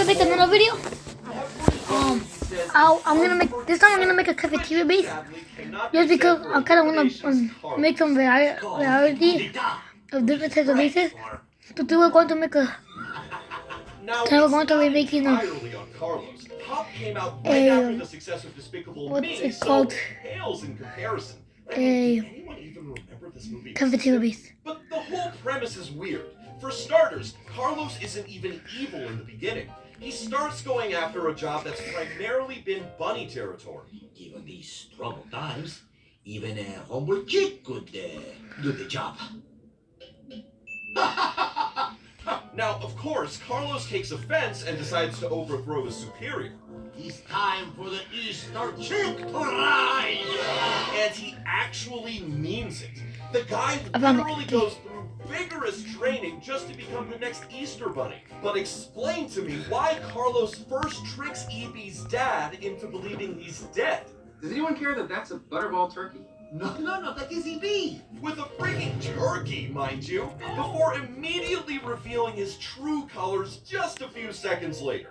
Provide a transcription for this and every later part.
make another video. I'm gonna make this time. I'm gonna make a cafeteria base, just because I kind of wanna make some variety of different types of bases. So today we're going to make a. Today we're going to be making a. What's it called? A cafeteria base. But the whole premise is weird. For starters, Carlos isn't even evil in the beginning. He starts going after a job that's primarily been bunny territory. Given these troubled times, even a humble chick could do the job. Now, of course, Carlos takes offense and decides to overthrow his superior. It's time for the Easter chick to rise! And he actually means it. The guy literally goes through vigorous training just to become the next Easter Bunny. But explain to me why Carlos first tricks EB's dad into believing he's dead. Does anyone care that that's a butterball turkey? No, that is EB. With a freaking turkey, mind you, before immediately revealing his true colors just a few seconds later.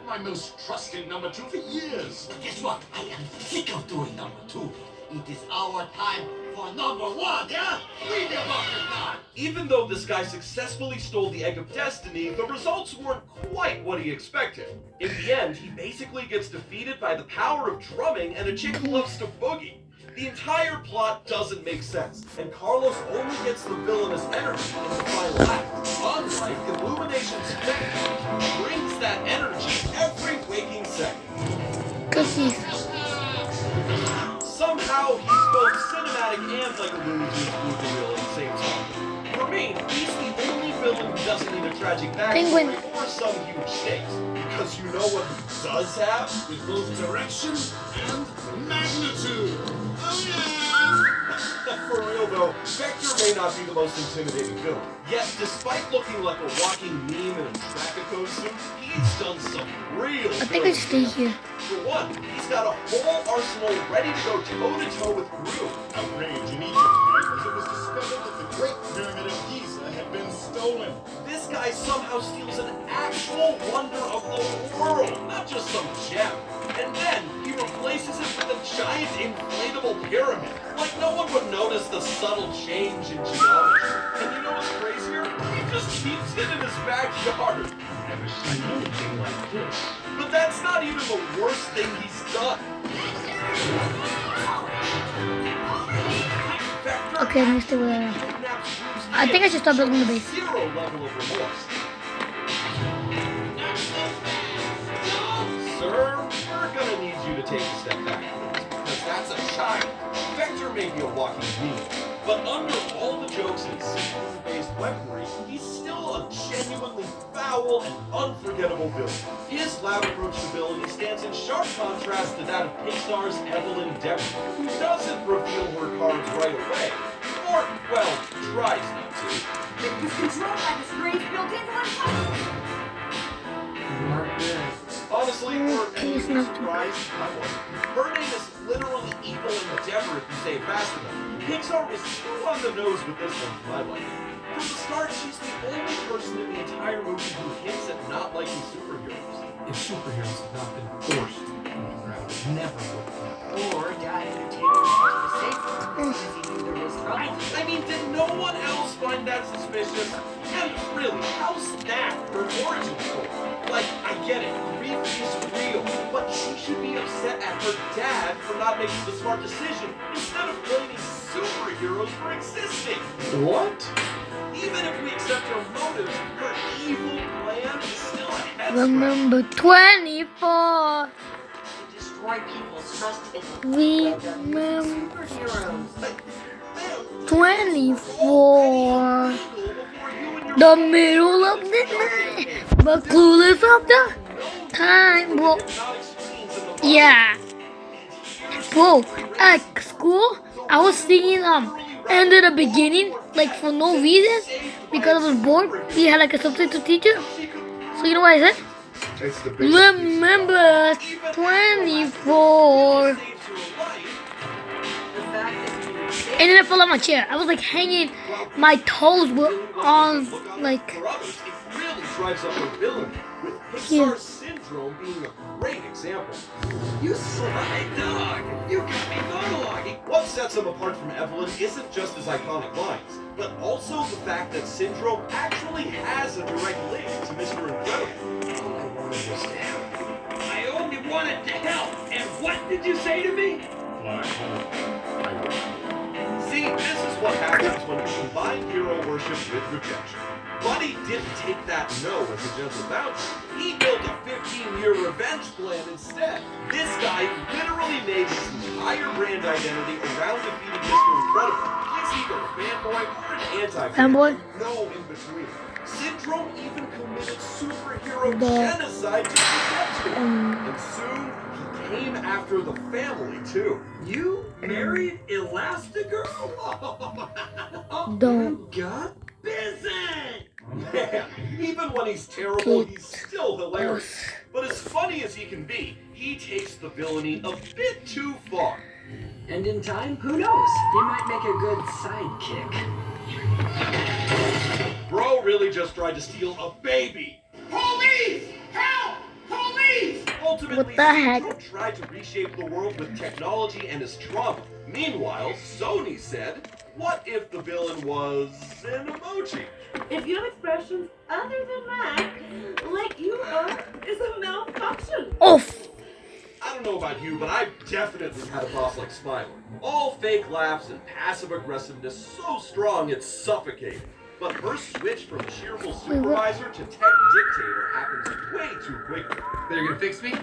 My most trusted number 2 for years. But guess what? I am sick of doing number 2. It is our time for number 1, yeah? Read the book now. Even though this guy successfully stole the Egg of Destiny, the results weren't quite what he expected. In the end, he basically gets defeated by the power of drumming and a chick who loves to boogie. The entire plot doesn't make sense, and Carlos only gets the villainous energy in the final act. Unlike Illumination's Spectre, who brings that energy every waking second. Somehow, he's both cinematic and like a Looney Tunes movie reel at the same time. For me, he's the only villain who doesn't need a tragic backstory or some huge stakes. Because you know what he does have? With both direction and magnitude. For real though, Vector may not be the most intimidating villain. Yet, despite looking like a walking meme in a traffic code suit, he's done some real I think I stay here. For one, he's got a whole arsenal ready to go toe-to-toe with Gru. Outrage in Egypt tonight as it was discovered that the Great Pyramid of Giza had been stolen. This guy somehow steals an actual wonder of the world, not just some gem. And then he replaces it with a giant inflatable pyramid. Like no one would notice the subtle change in geometry. And you know what's crazier? He just keeps it in his backyard. Never seen anything like this. But that's not even the worst thing he's done. Okay, I'm used to I think I should start building the base. Zero level of remorse. Sir, we're gonna need you to take a step back, because that's a child. Vector may be a walking meme, but under all the jokes and seafood-based weaponry, he's still a genuinely foul and unforgettable villain. His loud approach to villainy stands in sharp contrast to that of Pixar's Evelyn Dever, who doesn't reveal her cards right away, or, well, tries not to. It was controlled by the strange built-in one. Honestly, for any surprise, I wasn't. Her name is literally Evil Endeavor if you say it fast enough. Pixar was too on the nose with this one for my liking. From the start, she's the only person in the entire movie who hints at not liking superheroes. If superheroes had not been forced into gravity, never would have. Or died in a table to the safe because he knew there was trouble. I mean, did no one else find that suspicious? And really, how's that her origin story? Like, I get it, grief is real, but she should be upset at her dad for not making the smart decision instead of blaming superheroes for existing. What? Even if we accept her motives, her evil plan is still a head Remember 24. To destroy people's trust in Remember superheroes. 24. The middle of the night, but clueless of the time. Bro. Yeah. Bro, at school, I was singing end of the beginning, like for no reason, because I was bored. We had like a substitute teacher. So you know what I said? Remember 24. And then I fell on my chair. I was like hanging, my toes were on like drives up her villain, with Yeah. Pixar's Syndrome being a great example. You sly dog! You got me monologuing! What sets him apart from Evelyn isn't just his iconic lines, but also the fact that Syndrome actually has a direct link to Mr. Incredible. All I wanted was to help you. I only wanted to help! And what did you say to me? Black hole. I will. See, this is what happens when you combine hero worship with rejection. Buddy didn't take that no as a gentle bouncer. He built a 15-year revenge plan instead. This guy literally made his entire brand identity around defeating Mr. Incredible. He's either a fanboy or an Fanboy? no in between. Syndrome even committed superhero The- genocide to protect him. And soon, he came after the family, too. You married Elastigirl? Don't. You got busy! Man, even when he's terrible, he's still hilarious. But as funny as he can be, he takes the villainy a bit too far. And in time, who knows? He might make a good sidekick. Bro really just tried to steal a baby. Police! Help! Police! Ultimately, What the heck? Syndrome tried to reshape the world with technology and his trauma. Meanwhile, Sony said, what if the villain was an emoji? If you have expressions other than mine, like you are, is a malfunction. Off. I don't know about you, but I've definitely had a boss like Smiler. All fake laughs and passive aggressiveness so strong it's suffocating. But her switch from cheerful supervisor to tech dictator happens way too quickly. They're gonna fix me?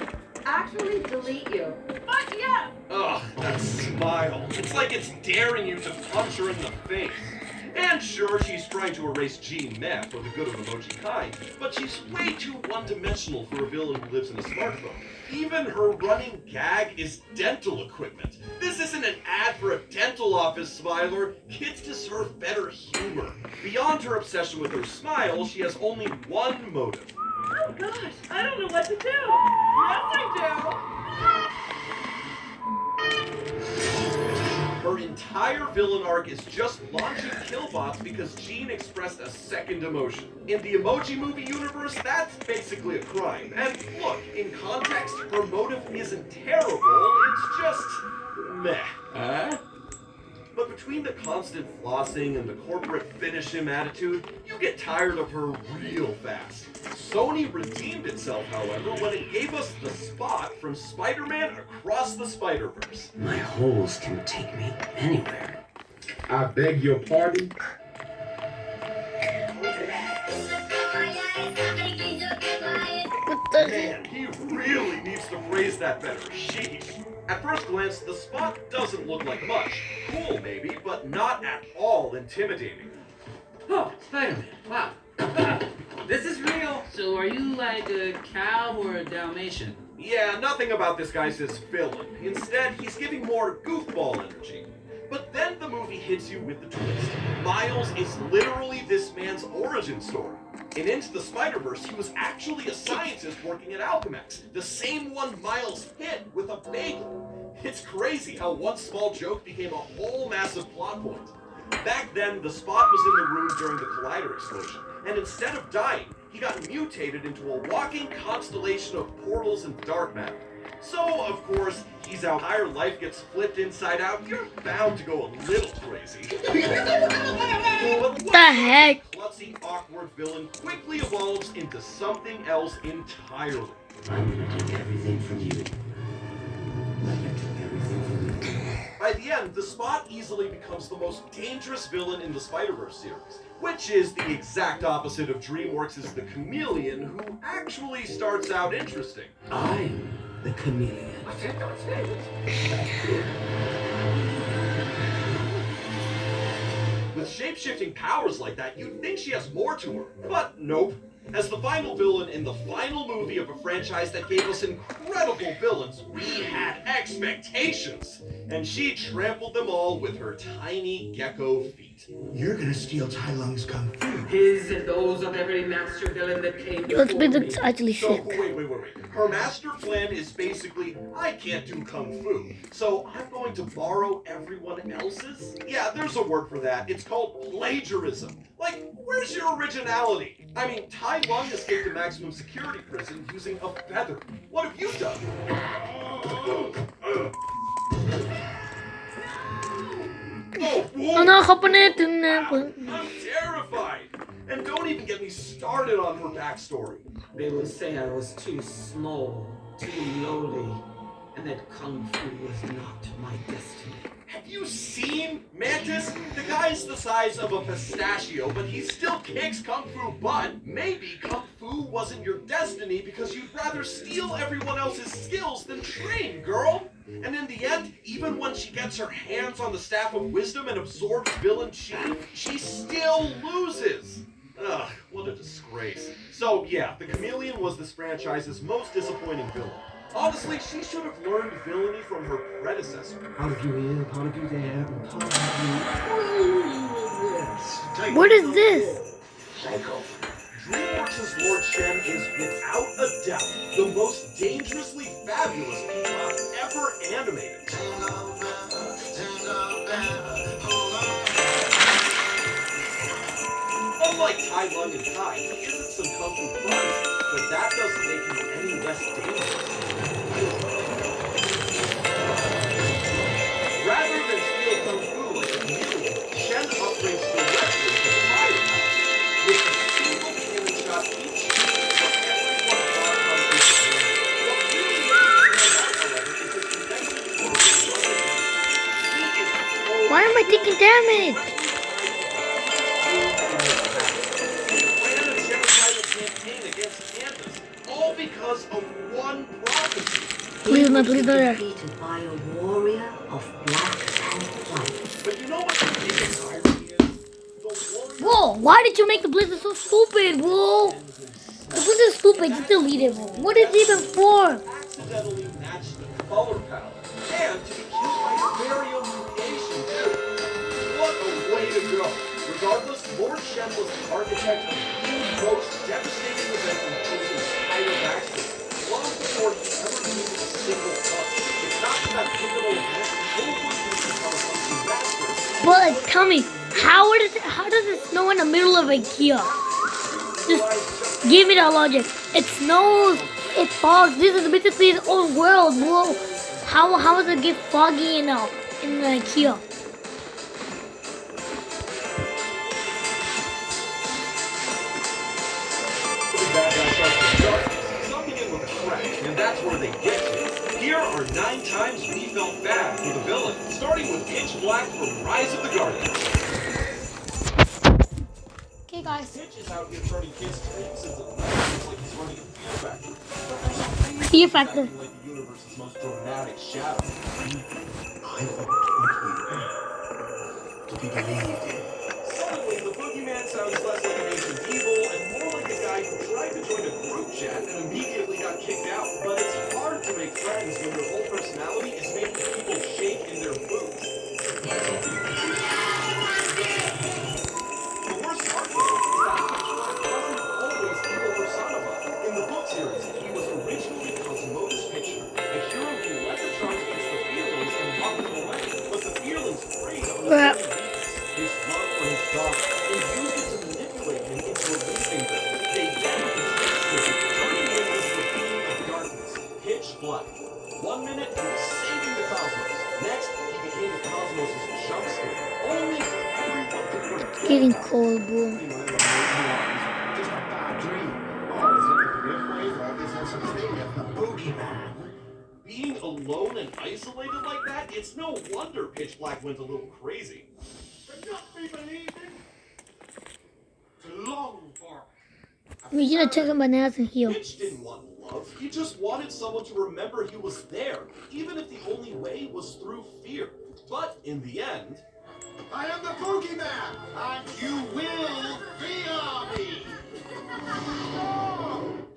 Actually, delete you. But yeah, Ugh, that smile. It's like it's daring you to punch her in the face. And sure, she's trying to erase Gene Meth for the good of emoji kind, but she's way too one-dimensional for a villain who lives in a smartphone. Even her running gag is dental equipment. This isn't an ad for a dental office, Smiler. Kids deserve better humor. Beyond her obsession with her smile, she has only one motive. oh gosh, I don't know what to do. Yes, Her entire villain arc is just launching killbots because Gene expressed a second emotion. In the Emoji Movie universe, that's basically a crime. And look, in context, her motive isn't terrible, it's just meh. But between the constant flossing and the corporate finish him attitude, you get tired of her real fast. Sony redeemed itself, however, when it gave us the Spot from Spider-Man Across the Spider-Verse. My holes can take me anywhere. I beg your pardon? What the heck? Man, he really needs to phrase that better. Sheesh. At first glance, the Spot doesn't look like much. Cool, maybe, but not at all intimidating. Oh, Spider-Man. Wow. This is real. So are you like a cow or a Dalmatian? Yeah, nothing about this guy says villain. Instead, he's giving more goofball energy. But then the movie hits you with the twist. Miles is literally this man's origin story. In Into the Spider-Verse, he was actually a scientist working at Alchemex, the same one Miles hit with a bagel. It's crazy how one small joke became a whole massive plot point. Back then, the Spot was in the room during the Collider explosion, and instead of dying, he got mutated into a walking constellation of portals and dark matter. So, of course, his entire life gets flipped inside out. You're bound to go a little crazy. But The heck? klutzy, awkward villain quickly evolves into something else entirely. I'm gonna take everything from you. Like I took everything from you. By the end, the Spot easily becomes the most dangerous villain in the Spider-Verse series, which is the exact opposite of DreamWorks' The Chameleon, who actually starts out interesting. I'm the chameleon. With shape-shifting powers like that, you'd think she has more to her, but nope. As the final villain in the final movie of a franchise that gave us incredible villains, we had expectations. And she trampled them all with her tiny gecko feet. You're gonna steal Tai Lung's kung fu. His and those of every master villain that came Let's be before the me. actually So, sick. wait. Her master plan is basically, I can't do kung fu, so I'm going to borrow everyone else's? Yeah, there's a word for that. It's called plagiarism. Like, where's your originality? I mean, Tai Lung escaped a maximum security prison using a feather. What have you done? Ano ka pa na ito na I'm terrified. And don't even get me started on her backstory. They would say I was too small, too lowly, and that kung fu was not my destiny. Have you seen Mantis? The guy's the size of a pistachio, but he still kicks kung fu butt. Maybe kung fu wasn't your destiny because you'd rather steal everyone else's skills than train, girl. And in the end, even when she gets her hands on the Staff of Wisdom and absorbs villain Chi, she still loses. Ugh, what a disgrace. So yeah, the Chameleon was this franchise's most disappointing villain. Honestly, she should have learned villainy from her predecessor. Part of you here, part of you there, and part of you. Yes. What is this? Psycho. DreamWorks' Lord Shen is, without a doubt, the most dangerously fabulous peacock ever animated. Unlike Tai Lung and Tai, he isn't some kung fu prodigy, but that doesn't make him any less dangerous. Rather than steal kung fu like a chameleon, Shen upgrades directly to the fire power. With a single cannon shot each, everyone thought kung fu could handle. What really makes it stand out, however, is his connection to the rugged man. He is totally Why am I taking damage? All because of one prophecy. Please, my please, there. Defeated by a warrior of black and white. But you know what the biggest irony is? The warrior Whoa, why did you make the blizzard so stupid, bro? The blizzard is stupid, just delete it, bro. What is it even for? accidentally matched the color palette. And to be killed by your very own creation, too. What a way to go. Regardless, Lord Shen was the architect of the most devastating event in Chosen's entire backstory. Long before he ever needed a single touch. It's not that pivotal event, Chosen would become a fucking master. But like, tell me, how does it snow in the middle of IKEA? Just give me that logic. It snows, it fogs. This is basically its own world, bro. How does it get foggy enough in the IKEA? Some begin with a crack, and that's where they get you. Here are 9 times we felt bad for the villain, starting with Pitch Black from Rise of the Guardians. Okay, guys. Pitch is out here turning kids to citizens of the night, like he's running a fear factory. But there's a reason Fear he's factor. acting like the universe's most dramatic shadow. I want to be believed in. Suddenly, the boogeyman sounds less like an ancient evil and more like a guy who tried to join a group chat and immediately got kicked out. But it's hard to make friends when your whole personality is making people shake in their boots. The worst part, though, is that Pitch Black wasn't always evil personified. In the book series, he was originally Cosmo's picture, a hero who led the charge against the Fearlings and locked them away. But the Fearlings preyed on his love for his daughter and used it to manipulate him into releasing them. They then existed, turning him into a being of darkness, pitch black. 1 minute, he was saving the cosmos. Next, he became the cosmos' jumpsuit. Only everyone could predict. Getting cold, bro. Just a bad dream. Oh, is it the good way? Well, there's no such thing as the boogeyman. Being alone and isolated like that, it's no wonder Pitch Black went a little crazy. Cannot be believed in. To long for. We should have took some bananas and heal. Pitch didn't want love. He just wanted someone to remember he was there, even if the only way was through fear. But in the end, I am the boogeyman, and you will fear me.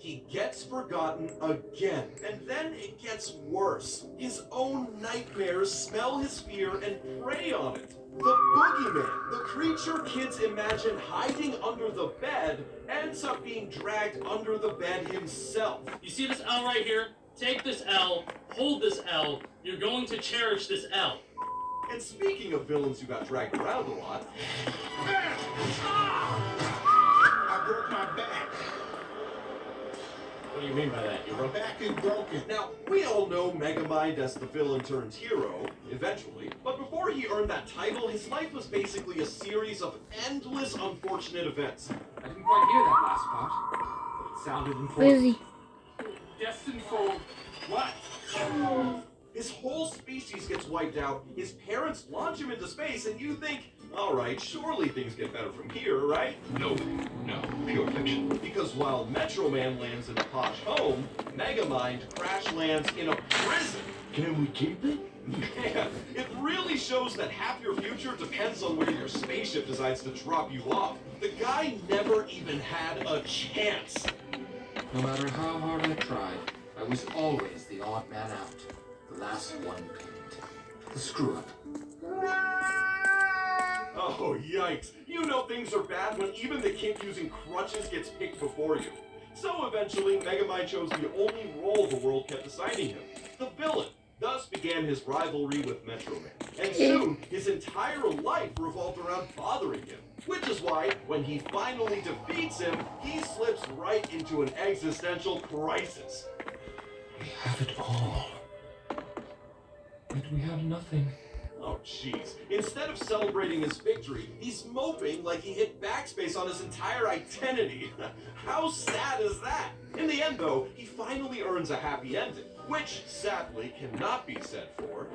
he gets forgotten again. And then it gets worse. His own nightmares smell his fear and prey on it. The boogeyman, the creature kids imagine hiding under the bed, ends up being dragged under the bed himself. You see this L right here? Take this L, hold this L, you're going to cherish this L. And speaking of villains who got dragged around a lot, I broke my back. What do you mean by that? My back is broken. now we all know Megamind as the villain turned hero, eventually, but before he earned that title, his life was basically a series of endless unfortunate events. I didn't quite hear that last part, but it sounded Where is important. he? Destined for what? His whole species gets wiped out, his parents launch him into space, and you think, alright, surely things get better from here, right? No, pure fiction. Because while Metro Man lands in a posh home, Megamind crash lands in a prison. Can we keep it? Man, it really shows that half your future depends on where your spaceship decides to drop you off. The guy never even had a chance. No matter how hard I tried, I was always the odd man out. The last one picked. The screw up. Oh, yikes. You know things are bad when even the kid using crutches gets picked before you. So eventually, Megamind chose the only role the world kept assigning him, the villain. Thus began his rivalry with Metro Man. And soon, his entire life revolved around bothering him. Which is why, when he finally defeats him, he slips right into an existential crisis. We have it all. But we have nothing. Oh, jeez. Instead of celebrating his victory, he's moping like he hit backspace on his entire identity. How sad is that? In the end, though, he finally earns a happy ending, which, sadly, cannot be said for...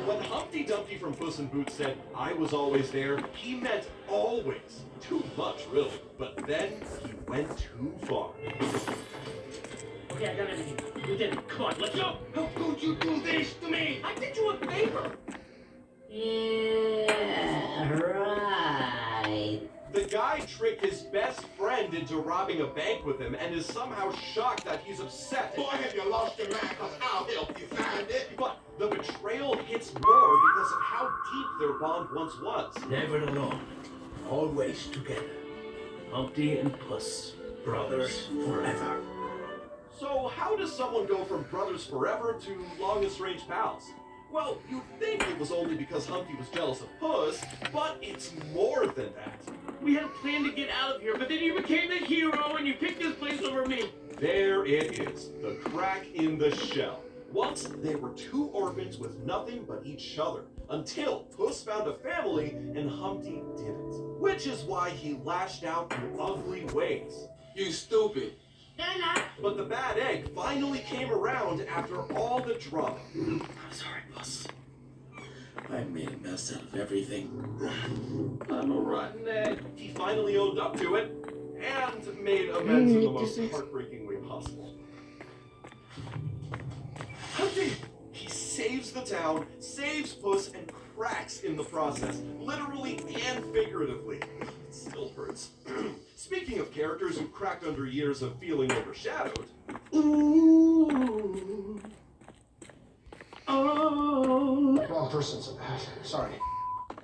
When Humpty Dumpty from Puss in Boots said, "I was always there," he meant always. Too much, really. But then, he went too far. Okay, I got everything. You did it. Come on, let's go. How could you do this to me? I did you a favor. Yeah, right. The guy tricked his best friend into robbing a bank with him and is somehow shocked that he's upset. Boy, have you lost your mind? 'Cause I'll help you find it. But the betrayal hits more because of how deep their bond once was. Never alone, always together. Humpty and Puss, brothers forever. So how does someone go from brothers forever to longest range pals? Well, you'd think it was only because Humpty was jealous of Puss, but it's more than that. We had a plan to get out of here, but then you became the hero and you picked this place over me. There it is, the crack in the shell. Once, they were two orphans with nothing but each other, until Puss found a family and Humpty didn't. Which is why he lashed out in ugly ways. You stupid. But the bad egg finally came around after all the drama. I'm sorry, Puss. I made a mess out of everything. I'm a rotten egg. He finally owned up to it, and made amends in the most heartbreaking way possible. Humpty! He saves the town, saves Puss, and cracks in the process, literally and figuratively. It still hurts. Speaking of characters who cracked under years of feeling overshadowed. Ooh. Oh. Wrong person. Sorry.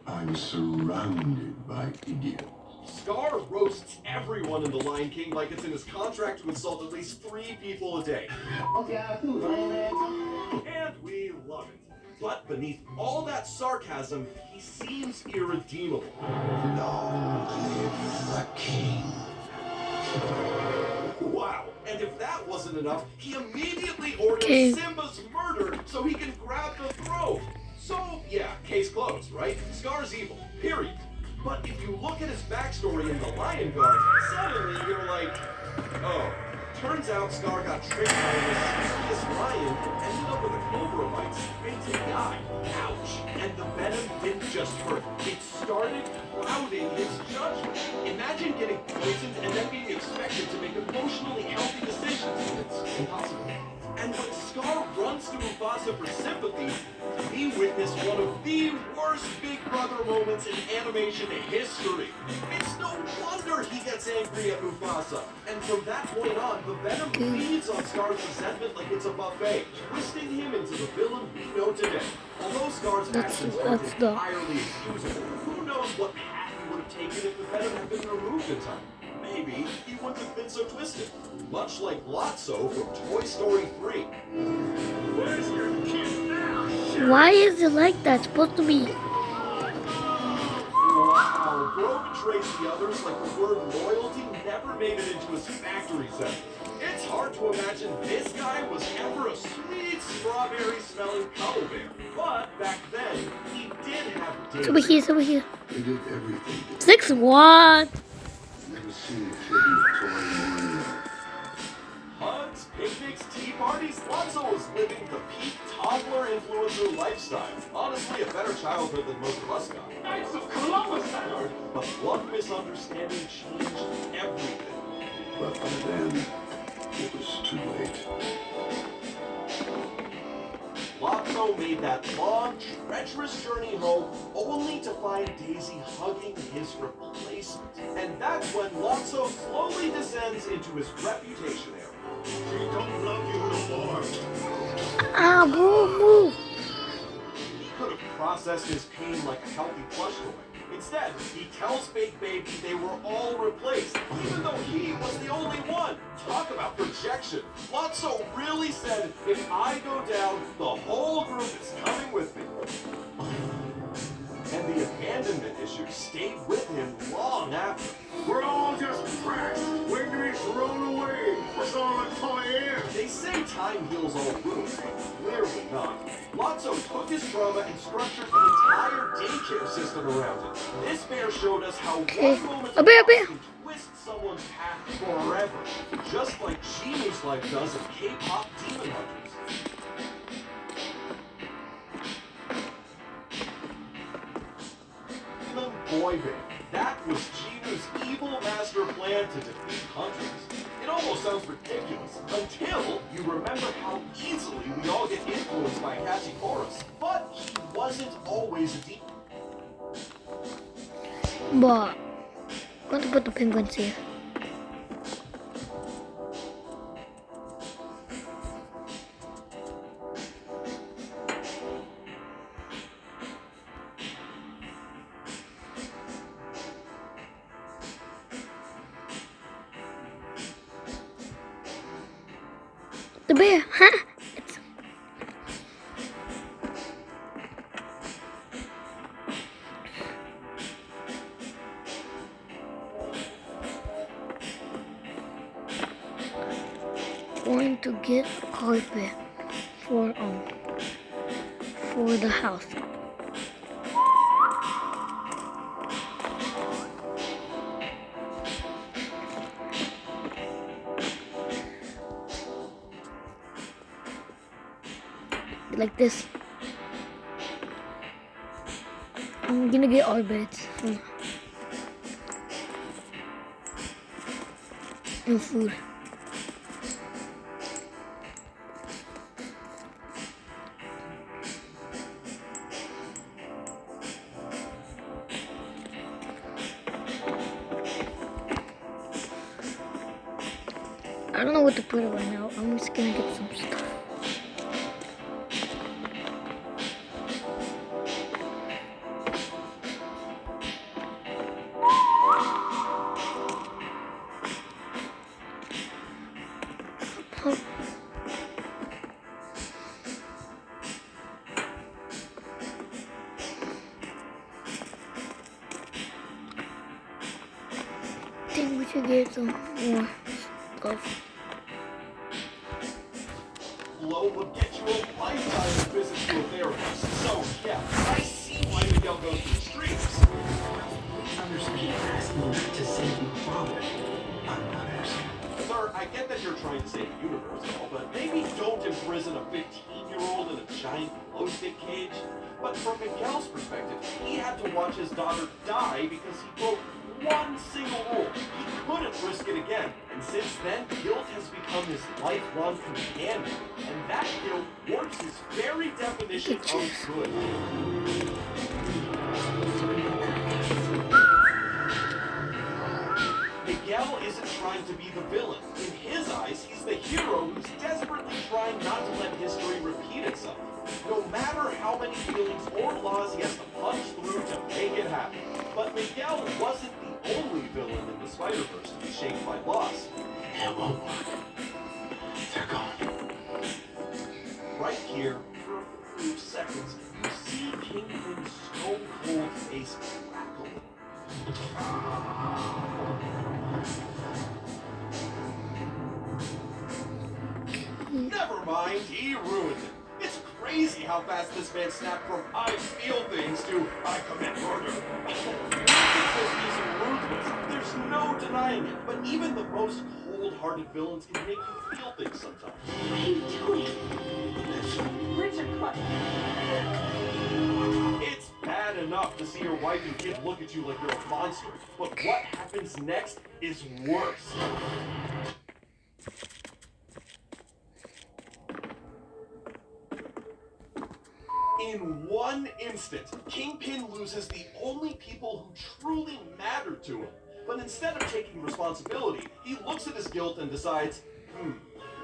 I'm surrounded by idiots. Scar roasts everyone in The Lion King like it's in his contract to insult at least 3 people a day. And we love it. But beneath all that sarcasm, he seems irredeemable. Long live the king. Wow. And if that wasn't enough, he immediately orders Simba's murder so he can grab the throne. So, yeah, case closed, right? Scar's evil, period. But if you look at his backstory in The Lion Guard, suddenly you're like, oh, turns out Scar got tricked by a mischievous lion and ended up with a cobra bite straight to the eye. Ouch. And the venom didn't just hurt. It started clouding his judgment. Imagine getting poisoned and then being expected to make emotionally healthy decisions. It's impossible. And when Scar runs to Mufasa for sympathy, we witness one of the worst Big Brother other moments in animation history. It's no wonder he gets angry at Mufasa. And from that point on, the Venom feeds on Scar's resentment like it's a buffet, twisting him into the villain we know today. Although Scar's actions aren't entirely excusable, who knows what path he would have taken if the Venom had been removed in time. Maybe he wouldn't have been so twisted. Much like Lotso from Toy Story 3. Where's your kid now? Why is it like that? It's supposed to be. Wow, Bro betrays the others like the word loyalty never made it into his factory sentence. It's hard to imagine this guy was ever a sweet strawberry-smelling cuddle bear. But back then, he did have It's over here, it's over here. They did everything. 6-1. Never seen a kid with toy mania. Hugs, picnics, tea parties, Lotso was living the peak toddler influencer lifestyle. Honestly, a better childhood than most of us got. Knights of Columbus, I heard. But one misunderstanding changed everything. But by then, it was too late. Lotso made that long, treacherous journey home only to find Daisy hugging his replacement. And that's when Lotso slowly descends into his reputation era. She don't love you no more. Ah, move. He could have processed his pain like a healthy plush toy. Instead, he tells Fake Baby they were all replaced, even though he was the only one. Talk about projection. Lotso really said, if I go down, the whole group is coming with me. And the abandonment issue stayed with him long after. We're all just trash, waiting to be thrown away. That's all a toy is. They say time heals all wounds, but clearly not. Lotso took his trauma and structured an entire daycare system around it. This bear showed us how one moment of loss can twist someone's path forever, just like Shimu's life does in K-pop Demon Hunters. Boy band. That was Chinu's evil master plan to defeat hunters. It almost sounds ridiculous until you remember how easily we all get influenced by catchy chorus. But he wasn't always a demon. But I'm going to put the penguins here. The bear, huh? It's... going to get a carpet for the house. Like this. I'm gonna get our beds and food. I don't know what to put it right now. I'm just gonna get some stuff. I think we should get some more stuff. Blow would get you a lifetime of visits to a therapist. So, yeah, I see why Miguel goes to the streets. Please understand, asking not to save your father. I'm not asking. Sir, I get that you're trying to save the universe and all, but maybe don't imprison a 15-year-old in a giant glow stick cage. But from Miguel's perspective, he had to watch his daughter die because he broke one single rule. He couldn't risk it again. And since then, guilt has become his lifelong companion. And that guilt warps his very definition of good. Miguel isn't trying to be the villain. In his eyes, he's the hero who's desperately trying not to let history repeat itself. No matter how many feelings or laws he has to punch through to make it happen. But Miguel wasn't the only villain in the Spider-Verse to be shaped by loss. It won't work. They're gone. Right here, for a few seconds, you see Kingpin's stone-cold face crackle. Never mind, he ruined it. It's crazy how fast this man snapped from I feel things to I commit murder. Music says he's ruthless. There's no denying it. But even the most cold-hearted villains can make you feel things sometimes. What are you doing? Richard, what? It's bad enough to see your wife and kid look at you like you're a monster. But what happens next is worse. In one instant, Kingpin loses the only people who truly matter to him. But instead of taking responsibility, he looks at his guilt and decides,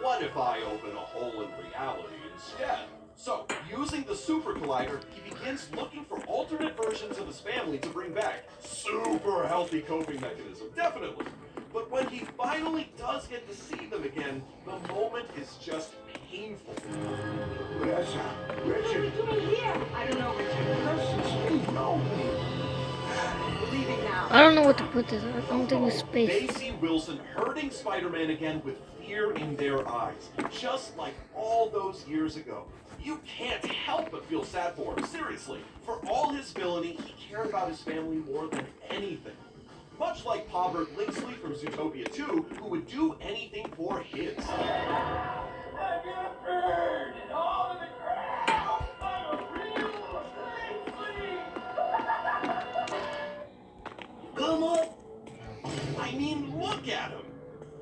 what if I open a hole in reality instead? So, using the Super Collider, he begins looking for alternate versions of his family to bring back. Super healthy coping mechanism, definitely. But when he finally does get to see them again, the moment is just painful. Richard. What are we doing here? I don't know, Richard. Listen to me. No. We're leaving now. I don't know what to put this. I don't think it's They space. see Wilson hurting Spider-Man again with fear in their eyes, just like all those years ago. You can't help but feel sad for him, seriously. For all his villainy, he cared about his family more than anything. Much like Pobert Lingsley from Zootopia 2, who would do anything for his. I got burned and all in the ground. I'm a real Come on! I mean, look at him!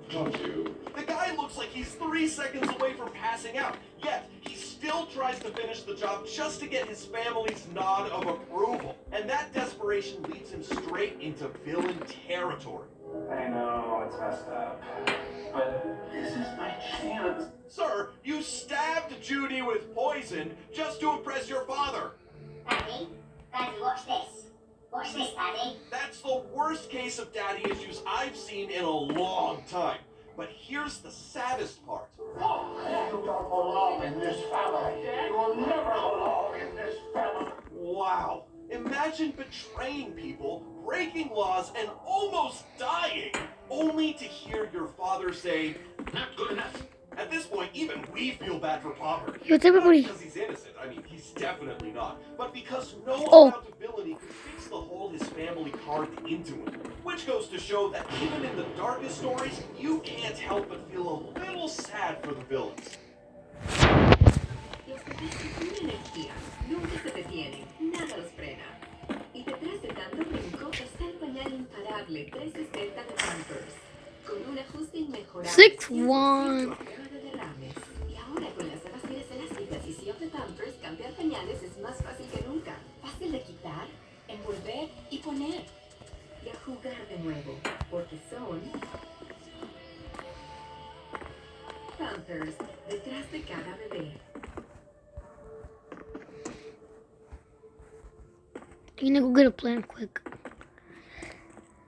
Don't you? The guy looks like he's 3 seconds away from passing out, yet he still tries to finish the job just to get his family's nod of approval. And that desperation leads him straight into villain territory. I know it's messed up, but this is my chance. Sir, you stabbed Judy with poison just to impress your father. Daddy, watch this. Watch this, Daddy. That's the worst case of daddy issues I've seen in a long time. But here's the saddest part. Oh, you don't belong in this family. You will never belong in this family. Wow. Imagine betraying people, breaking laws, and almost dying, only to hear your father say, Not good enough. At this point, even we feel bad for Poppert. Yo, everybody. Not because he's innocent. I mean, he's definitely not. But because no amount of villainy could fix the hole his family carved into him. Which goes to show that even in the darkest stories, you can't help but feel a little sad for the villains. Los que tienen energía nunca se detienen, nada los frena. Y detrás de tanto brinco está el pañal imparable 360 de Pampers. Con un ajuste inmejorable. 6'1". De derrames. Y ahora con las zapatillas elásticas y Siop de Pampers, cambiar pañales es más fácil que nunca. Fácil de quitar, envolver y poner. Y a jugar de nuevo, porque son Pampers, detrás de cada bebé. You need to go get a plan quick.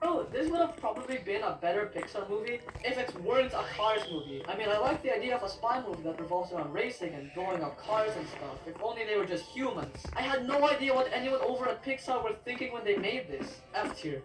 Oh, this would have probably been a better Pixar movie if it weren't a Cars movie. I mean, I like the idea of a spy movie that revolves around racing and blowing up cars and stuff, if only they were just humans. I had no idea what anyone over at Pixar were thinking when they made this. F tier.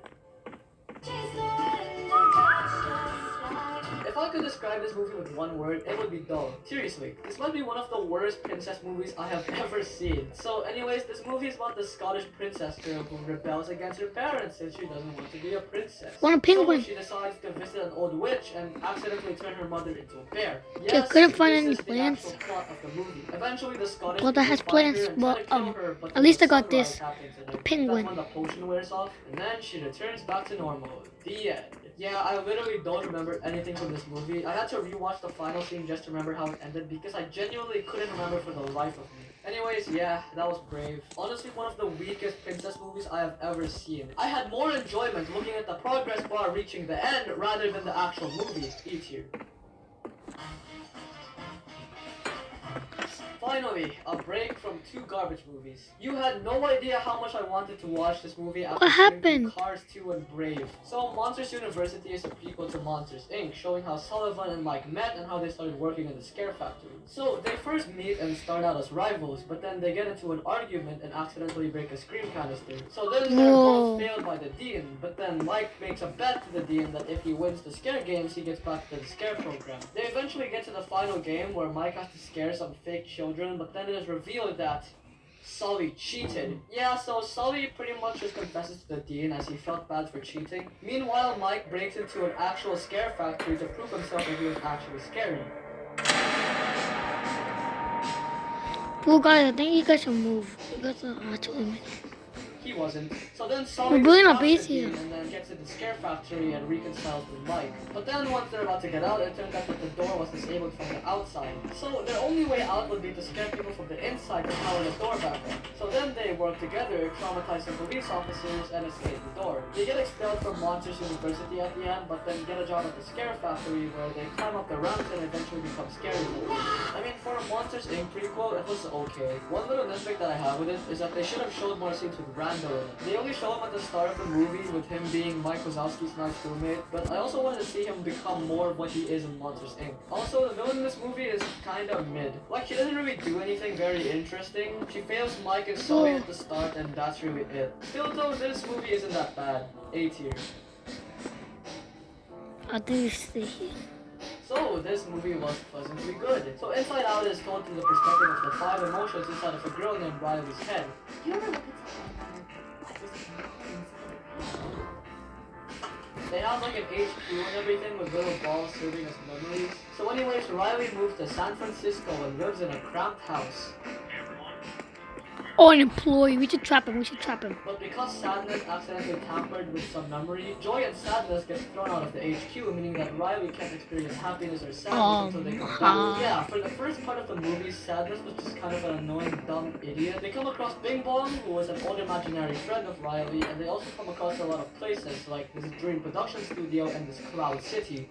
If I could describe this movie with one word, it would be dull. Seriously, this might be one of the worst princess movies I have ever seen. So anyways, this movie is about the Scottish princess girl who rebels against her parents since she doesn't want to be a princess. Want a penguin. So she decides to visit an old witch and accidentally turn her mother into a bear. Okay, Yes, couldn't find this any is the plants. actual plot of the movie. Eventually, the Scottish Well, that has people find plants, her and try but, to kill her, but at least I got sunrise this. happens and A penguin. That's when the potion wears off, and then she returns back to normal. The end. Yeah, I literally don't remember anything from this movie. I had to rewatch the final scene just to remember how it ended because I genuinely couldn't remember for the life of me. Anyways, yeah, that was Brave. Honestly, one of the weakest princess movies I have ever seen. I had more enjoyment looking at the progress bar reaching the end rather than the actual movie. E tier. Finally, a break from two garbage movies. You had no idea how much I wanted to watch this movie after What seeing through happened? Cars 2 and Brave. So, Monsters University is a prequel to Monsters Inc., showing how Sullivan and Mike met and how they started working in the Scare Factory. So, they first meet and start out as rivals, but then they get into an argument and accidentally break a screen canister. So then they're both Whoa. failed by the Dean, but then Mike makes a bet to the Dean that if he wins the Scare games, he gets back to the Scare program. They eventually get to the final game where Mike has to scare some fake children, but then it is revealed that Sully cheated. Yeah, so Sully pretty much just confesses to the Dean as he felt bad for cheating. Meanwhile, Mike breaks into an actual Scare Factory to prove himself that he was actually scary. Well, guys, I think you guys should move. You guys are actually. He wasn't. So then Sully We're building a distracts base the here. Dean and then gets to the Scare Factory and reconciles with Mike. But then once they're about to get out, it turns out that the door was disabled from the outside. So their only way out would be to scare people from the inside to power the door back up. So then they work together, traumatize some police officers, and escape the door. They get expelled from Monsters University at the end, but then get a job at the Scare Factory where they climb up the ramps and eventually become scary. I mean, for a Monsters Inc. prequel, it was okay. One little nitpick that I have with it is that they should have showed more scenes with Randall in it. They only show him at the start of the movie with him being Mike Wazowski's nice roommate, but I also wanted to see him become more of what he is in Monsters Inc. Also, the villain in this movie is kind of mid. Like, she doesn't really do anything very interesting. She fails Mike and Sully at the start, and that's really it. Still though, this movie isn't that bad. A tier. I think you stay here. So, this movie was pleasantly good. So, Inside Out is told through the perspective of the 5 emotions inside of a girl named Riley's head. You ever look at They have like an HQ and everything with little balls serving as memories. So anyways, Riley moved to San Francisco and lives in a cramped house. Oh, an employee. We should trap him. We should trap him. But because Sadness accidentally tampered with some memory, Joy and Sadness get thrown out of the HQ, meaning that Riley can't experience happiness or sadness until they come back. Yeah, for the first part of the movie, Sadness was just kind of an annoying, dumb idiot. They come across Bing Bong, who was an old imaginary friend of Riley, and they also come across a lot of places, like this Dream Production Studio and this Cloud City.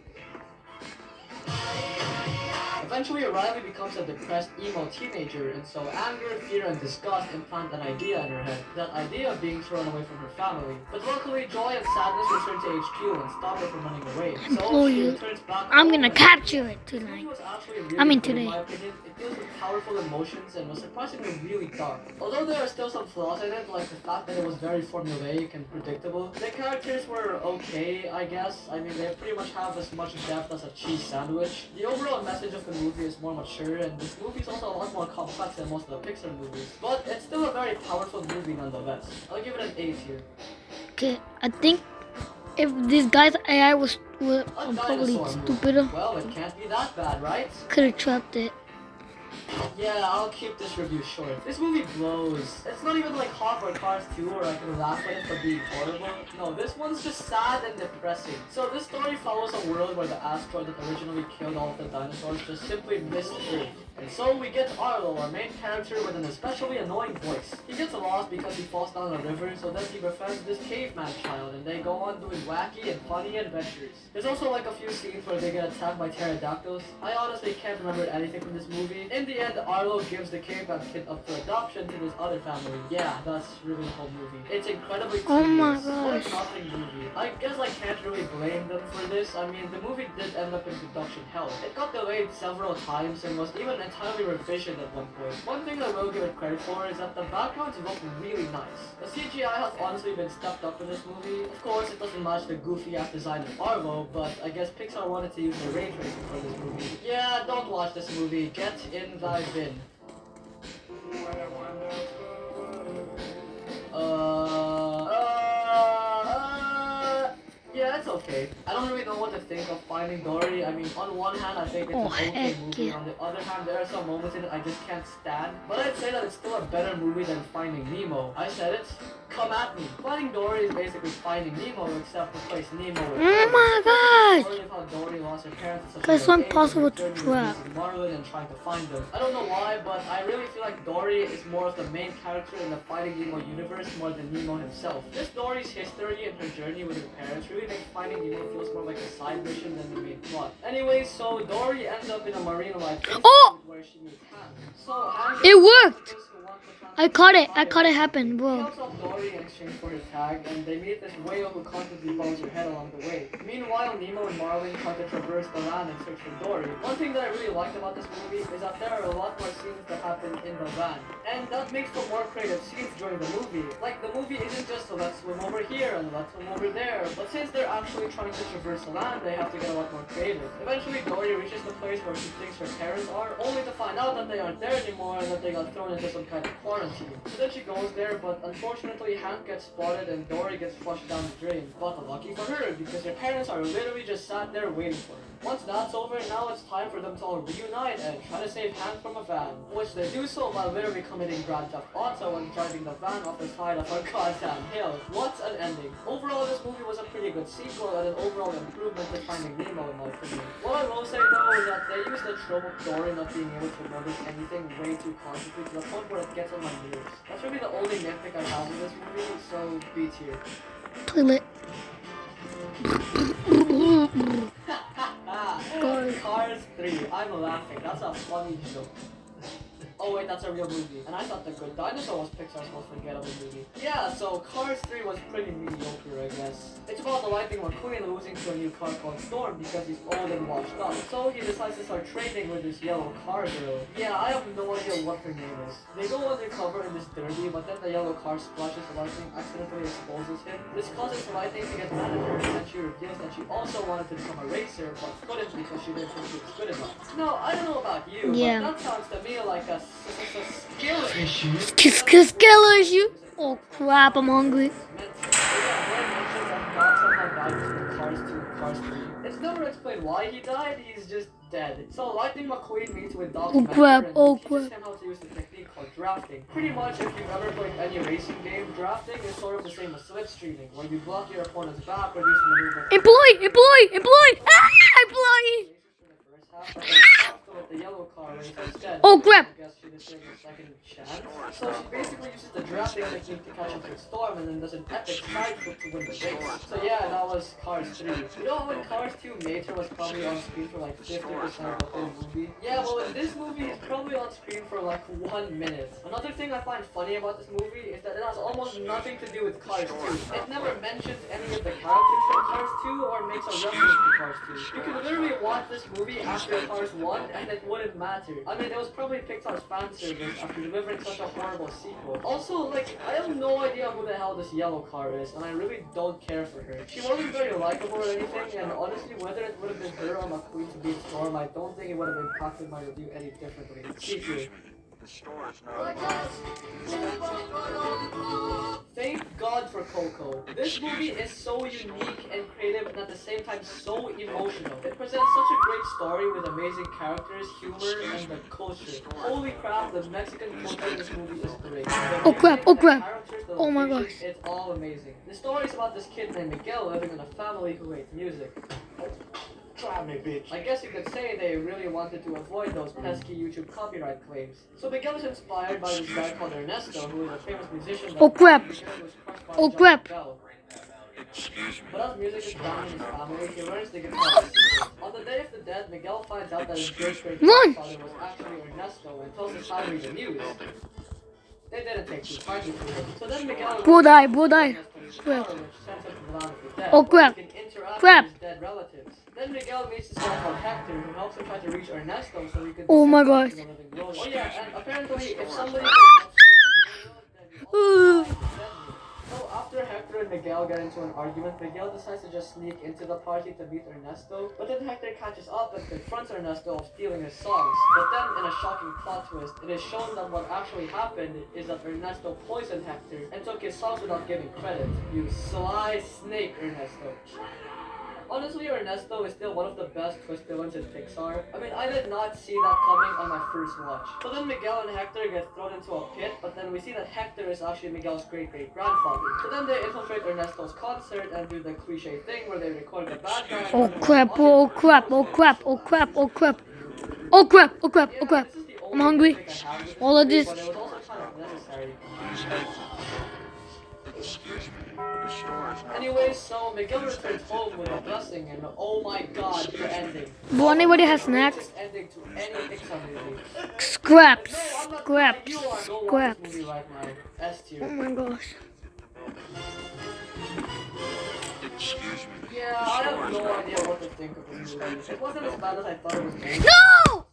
Eventually, Riley becomes a depressed emo teenager, and so anger, fear, and disgust implant an idea in her head. That idea being thrown away from her family. But luckily, Joy and Sadness return to HQ and stop her from running away. So she returns back I'm home gonna and capture it tonight. really I mean good, in today. my opinion. It deals with powerful emotions and was surprisingly really dark. Although there are still some flaws in it, like the fact that it was very formulaic and predictable, the characters were okay, I guess. I mean, they pretty much have as much depth as a cheese sandwich. The overall message of the movie is more mature, and this movie is also a lot more complex than most of the Pixar movies. But it's still a very powerful movie nonetheless. I'll give it an A tier. Okay, I think if this guy's AI was probably Dinosaur movie. stupider, Well, it can't be that bad, right? could have trapped it. Yeah, I'll keep this review short. This movie blows. It's not even like Hot or Cars 2 or I can laugh at it for being horrible. No, this one's just sad and depressing. So this story follows a world where the asteroid that originally killed all of the dinosaurs just simply missed Earth. And so we get Arlo, our main character with an especially annoying voice. He gets lost because he falls down a river, so then he befriends this caveman child and they go on doing wacky and funny adventures. There's also like a few scenes where they get attacked by pterodactyls. I honestly can't remember anything from this movie. In the end, Arlo gives the caveman kid up for adoption to this other family. Yeah, that's really the whole movie. It's incredibly Oh my tedious. What a gosh. nothing movie. I guess I can't really blame them for this. I mean, the movie did end up in production hell. It got delayed several times and was even entirely revisioned at one point. One thing I will give it credit for is that the backgrounds look really nice. The CGI has honestly been stepped up in this movie. Of course, it doesn't match the goofy ass design of Arlo, but I guess Pixar wanted to use the ray tracing for this movie. Yeah, don't watch this movie. Get in thy bin. Yeah, it's okay. anyway, I don't really know what to think of Finding Dory. I mean, on one hand, I think it's an okay movie. On the other hand, there are some moments in it I just can't stand. But I'd say that it's still a better movie than Finding Nemo. I said it. Come at me. Finding Dory is basically Finding Nemo, except replace Nemo with Dory. Oh my god! Story of how Dory lost her parents at such That's a young age impossible and to returned trap. using Marlin and trying to find them. I don't know why, but I really feel like Dory is more of the main character in the Finding Nemo universe more than Nemo himself. Just Dory's history and her journey with her parents really makes Finding Nemo feels more like a side mission than the main plot. Anyway, so Dory ends up in a marine life institute where she meets Han. So Han It worked! who wants to I caught it. I caught it happen, he bro. helps out Dory in exchange for his tag, and they meet this whale who constantly bumps her head along the way. Meanwhile, Nemo and Marlin try to traverse the land and search for Dory. One thing that I really liked about this movie is that there are a lot more scenes that happen in the van, and that makes for more creative scenes during the movie. Like, the movie isn't just let's swim over here and let's swim over there, but since they're actually trying to traverse the land, they have to get a lot more creative. Eventually, Dory reaches the place where she thinks her parents are, only to find out that they aren't there anymore and that they got thrown into some kind of quarantine. So then she goes there, but unfortunately Hank gets spotted and Dory gets flushed down the drain. But lucky for her, because her parents are literally just sat there waiting for her. Once that's over, now it's time for them to all reunite and try to save Hank from a van, which they do so while literally committing Grand Theft Auto and driving the van off the side of a goddamn hill. What an ending. Overall, this movie was a pretty good sequel and an overall improvement to Finding Nemo in my opinion. What I will say though is that they used the trope of Dory not being able to notice anything way too constantly to the point where it gets on my nerves. That's really the only nitpick I have in this movie, so B tier. Toilet. Cars 3. I'm laughing. That's a funny joke. Oh wait, that's a real movie. And I thought The Good Dinosaur was Pixar's most forgettable movie. Yeah, so Cars 3 was pretty mediocre, I guess. It's about the Lightning McQueen losing to a new car called Storm because he's old and washed up. So he decides to start training with this yellow car girl. Yeah, I have no idea what her name is. They go undercover in this derby, but then the yellow car splashes the Lightning, accidentally exposes him. This causes the Lightning to get mad at her, and she reveals that she also wanted to become a racer, but couldn't because she didn't think she was good enough. No, I don't know about you, Yeah. but that sounds to me like a skill issue. Skill issue? Oh crap, I'm hungry. It's never explained why he died, he's just dead. So Lightning McQueen meets with Doc's Oh mentor crap, and oh teaches crap. him how to use the technique called drafting. Pretty much if you've ever played any racing game, drafting is sort of the same as slipstreaming, where you block your opponent's back, reduce the maneuver. Employee! Ah, employee! The yellow car race instead. Oh crap! I guess she deserves a second chance. So she basically uses the drafting technique to catch up to Storm and then does an epic side flip to win the race. So yeah, that was Cars 3. You know when Cars 2 Mater was probably on screen for like 50% of the whole movie? Yeah, well in this movie it's probably on screen for like 1 minute. Another thing I find funny about this movie is that it has almost nothing to do with Cars 2. It never mentions any of the characters from Cars 2 or makes a reference to Cars 2. You could literally watch this movie after Cars 1 and it wouldn't matter. I mean, it was probably Pixar's fan service after delivering such a horrible sequel. Also, like, I have no idea who the hell this yellow car is, and I really don't care for her. She wasn't very likable or anything, and honestly, whether it would have been her or McQueen to beat Storm, I don't think it would have impacted my review any differently. See you. Thank God for Coco. This movie is so unique and creative and at the same time so emotional. It presents such a great story with amazing characters, humor, and the culture. Holy crap, the Mexican culture in this movie is great. Oh crap, oh crap. Oh my gosh. It's all amazing. The story is about this kid named Miguel living in a family who hates music. Try me, bitch. I guess you could say they really wanted to avoid those pesky YouTube copyright claims. So Miguel is inspired by this guy called Ernesto, who is a famous musician that Oh crap. was crushed by Oh John crap. Miguel. But as music is down in his family, he learns the guitar secret. On the Day of the Dead, Miguel finds out that his great-great-grandfather was actually Ernesto and tells his family the news. They didn't take too kindly to him. So then Miguel Bro die. Crap. Oh crap. Crap. Dead relatives. Then Miguel meets this guy called Hector who helps him try to reach Ernesto so he can Oh my gosh. Oh yeah, and apparently if somebody can help save the world, then you also die deadly. So after Hector and Miguel get into an argument, Miguel decides to just sneak into the party to meet Ernesto, but then Hector catches up and confronts Ernesto of stealing his songs. But then, in a shocking plot twist, it is shown that what actually happened is that Ernesto poisoned Hector and took his songs without giving credit. You sly snake, Ernesto. Honestly, Ernesto is still one of the best twist villains in Pixar. I mean, I did not see that coming on my first watch. So then Miguel and Hector get thrown into a pit, but then we see that Hector is actually Miguel's great-great-grandfather. So then they infiltrate Ernesto's concert and do the cliche thing where they record the bad guy. Oh crap, oh crap, oh crap, oh crap, oh crap. Oh crap, oh crap, oh crap. I'm hungry. All of this. But it was also kind of necessary. Anyway, so Miguel returns home with a blessing, and oh my god, the ending. Do anybody have snacks? Ending to any Pixar movie. Scraps, No, scraps, you are. Go watch scraps. this movie right now. S tier. Oh my gosh. Yeah, I have no idea what to think of this movie. It wasn't as bad as I thought it was going to be. No!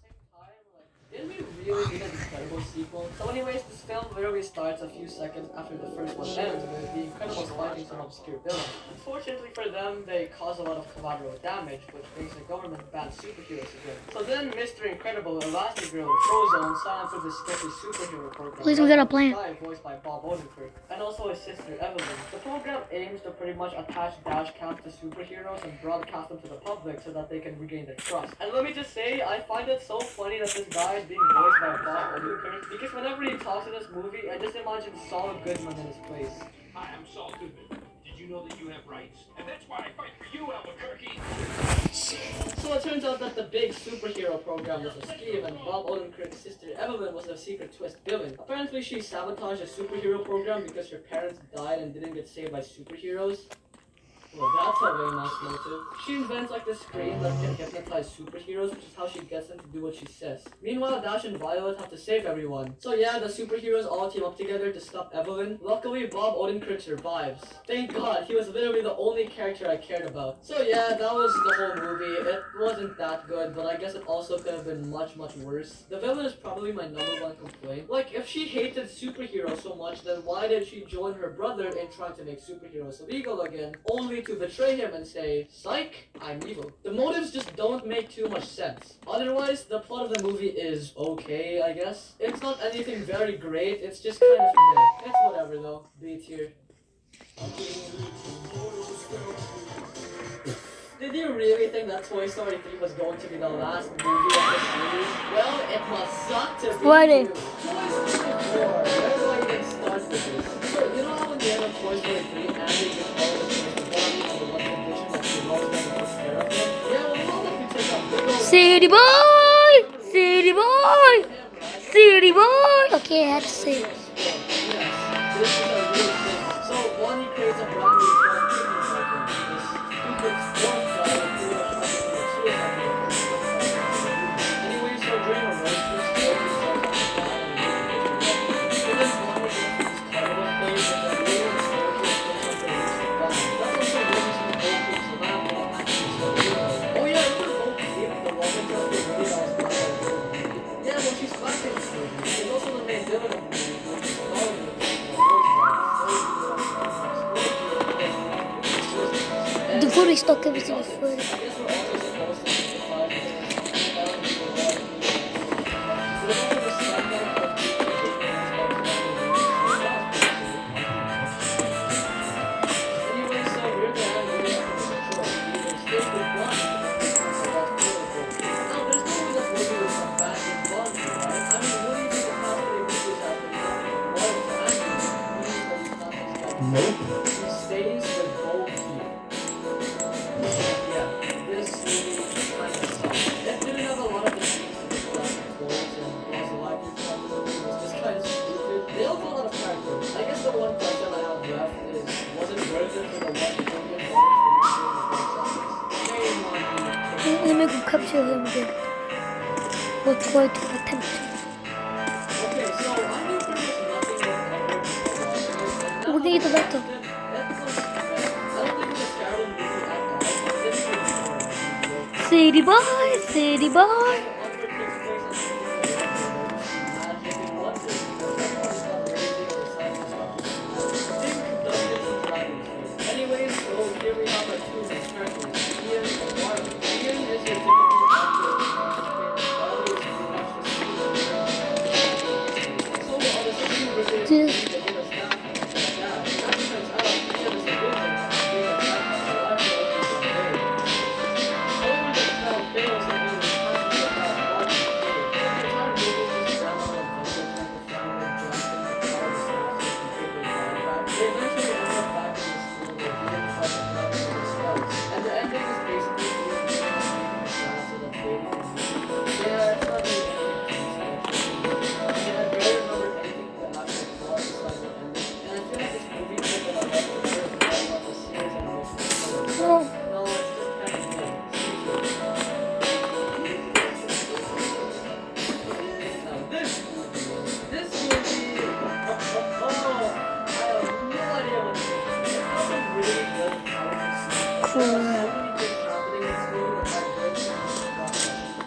Did we really need an Incredible sequel? So anyways, this film literally starts a few seconds after the first one ends, with the Incredibles fighting some obscure villain. Unfortunately for them, they cause a lot of collateral damage, which makes the government ban superheroes again. So then Mr. Incredible, Elastigirl, and Frozone sign up for this sketchy superhero program. Please, we got a plan. Voiced by Bob Odenkirk, and also his sister Evelyn. The program aims to pretty much attach dash cams to superheroes and broadcast them to the public so that they can regain their trust. And let me just say, I find it so funny that this guy is being voiced by Bob Odenkirk, because whenever he talks in this movie, I just imagine Saul Goodman in his place. Hi, I'm Saul Goodman. Did you know that you have rights? And that's why I fight for you, Albuquerque. So it turns out that the big superhero program was a scheme, and Bob Odenkirk's sister Evelyn was a secret twist villain. Apparently she sabotaged the superhero program because her parents died and didn't get saved by superheroes. Well, that's a very nice motive. She invents like this screen that can hypnotize superheroes, which is how she gets them to do what she says. Meanwhile, Dash and Violet have to save everyone. So yeah, the superheroes all team up together to stop Evelyn. Luckily, Bob Odenkirk survives. Thank God, he was literally the only character I cared about. So yeah, that was the whole movie. It wasn't that good, but I guess it also could have been much, much worse. The villain is probably my #1 complaint. Like, if she hated superheroes so much, then why did she join her brother in trying to make superheroes illegal again, only to betray him and say, "Psych, I'm evil." The motives just don't make too much sense. Otherwise, the plot of the movie is okay, I guess. It's not anything very great, it's just kind of meh. It's whatever though. B tier. Did you really think that Toy Story 3 was going to be the last movie of the series? Well, it must suck to be Friday. you. Toy Story 4, where do I even start with this? So, you know how in the end of Toy Story 3, Andy gets all the toys to Bonnie and the one condition that she loves them and takes care of them? Yeah, well, how if you take a big old... City boy! City boy! City boy! Okay, I had to say it. Yes, this is a real thing. So, Bonnie creates a brand new toy kidney cycle. This stupid sports guy is pretty much trying to commit suicide in the first 25 minutes of the movie. Anyway, so during a road trip, Bonnie starts on the flat and the movie goes to the so then Bonnie goes to this carnival place and then Leo and Snorky goes up to release the gun. That's also releasing the Bo Peep Savannah that actually started doing it. Oh yeah, remember Bo Peep, the woman just the movie that was played by Bo Peep? Yeah, well she's back in this movie. She's also the main villain of the movie, which is Scarlet. The footy stock everything is full. Nope. He stays with Bo Peep. Yeah, this movie kind of sucks. It didn't have a lot of the scenes to the classic toys, and plus the live people on the movie was just kind of stupid. They also have a lot of characters. I guess the one question I have left is, was it worth it for the $1 billion to reach in the box office? Shame on you. Let me go capture him again. We'll try to attempt to. Okay, so I knew pretty much nothing was covered before watching it, and now We're gonna eat the that better. I don't think it's a terrible movie at all, but it's pretty boring. City boy, city boy. Anyways, so here we have our two main characters, Ian and Marley. Ian is your typical actor, Marley is pretty much the so on the scene we're going to see the inner staff and the dad. As it turns out, Ian is a villain, being attacked by a life-threatening tornado.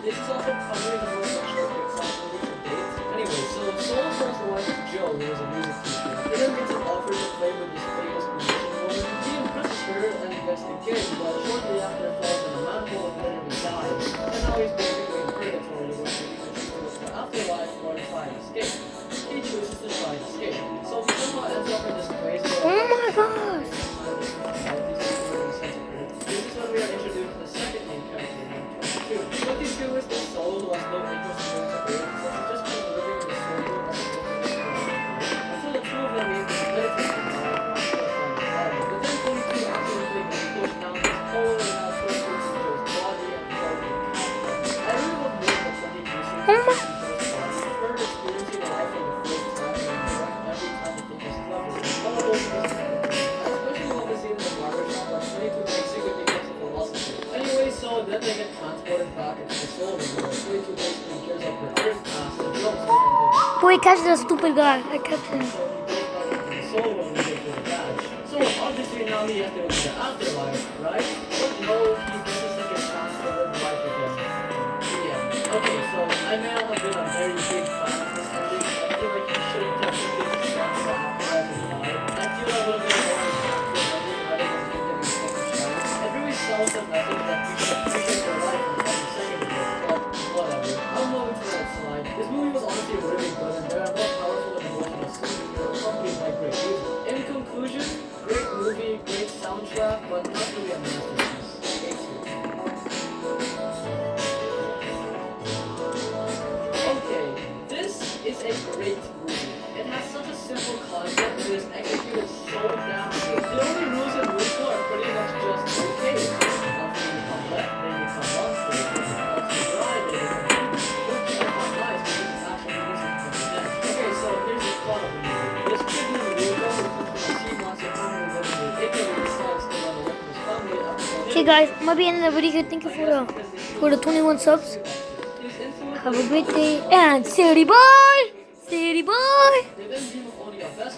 this is also probably the most mature Pixar movie to date. Anyway, so Soul first wife Joe, who was a music teacher, then gets an offer to play with this famous musician woman. He impresses her and gets engaged, but shortly after falls in a manhole and literally dies. And now he's basically in purgatory where he can choose to look for afterlife or try and escape. He chooses to try and escape. So he somehow ends up in this place where Oh my gosh. this is when we are introduced to the second main character, named 22. 22 is the soul who has no interest in going to Earth, so she's just kind of living in the soul world as a until the two of them meet in the military but then 22 accidentally gets pushed down this hole and now pushed into Joe's body and Joe being I really love this that 22 seems to see Joe's body, her experiencing life for the first time and every time you think is clever. All of those things especially when we see in the barbershop where 22 basically becomes a philosopher. Anyway, so then they get transported back into the soul room where 22 basically gears up her earth past and Joe so they can go Boy, catch that stupid guy. I kept him. so obviously now he has to go to the afterlife, right? But no, he gets a second chance to live life again. Yeah. Okay, so I may not have been a very big fan of this ending. I feel like he should have definitely gone to the afterlife and died. I feel that would have been a more impactful ending rather than him getting a second chance. It really sells the message that we should appreciate their life and become the second of it, but whatever. I'm moving to that slide. This movie was honestly really good and there are more powerful and emotional scenes in here, accompanied by great music. In conclusion, great movie, great soundtrack, but not really a masterpiece. Stay tuned. Okay, this is a great movie. It has such a simple concept that is executed so damn good. The only rules in Russo are pretty much just okay. Once you become left, then you come left, once you drive, then you come right. Which I find nice because it's actually easy to comprehend. Okay, so here's the plot of the movie. This kid named Russo who comes from a sea monster family living in Italy decides to run away from his family after Okay guys, might be ending the video here. Thank you for the 21 subs. Have a great day and city boy! City boy! they then dream of owning a best